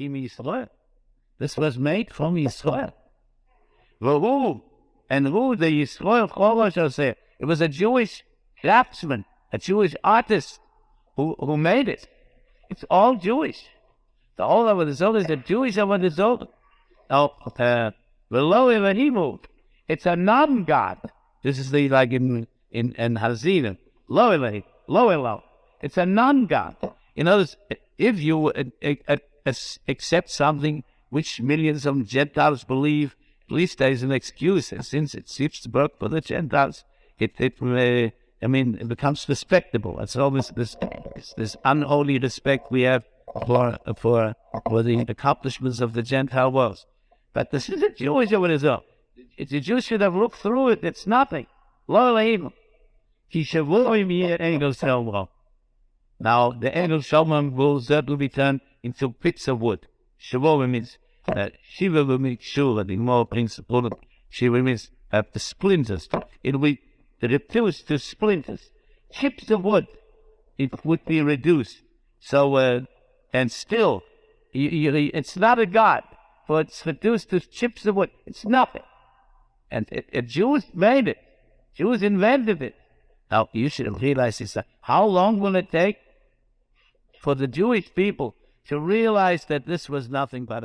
Kim Yisrael. This was made from Yisrael. And who the Yisrael Chorosh, it was a Jewish craftsman, a Jewish artist who made it. It's all Jewish. The whole of the Zohar is a Jewish of the Zohar. Now, it's a non-God. This is the, like in Hazina. Lo. It's a non-God. In other words, if you accept something which millions of Gentiles believe, at least there is an excuse. And since it seems to work for the Gentiles, it becomes respectable. It's always this unholy respect we have for the accomplishments of the Gentile world. But this is a Jewish result. If the Jews should have looked through it, it's nothing. Lo Elohim. Now, the Engel Shalom will certainly be turned into bits of wood. Shavuot means Shiva will make sure the more principle. Shiva means the splinters. It will be reduced to splinters. Chips of wood, it would be reduced. So, and still, it's not a God, but it's reduced to chips of wood. It's nothing. And Jews made it. Jews invented it. Now, you should realize this. How long will it take for the Jewish people to realize that this was nothing but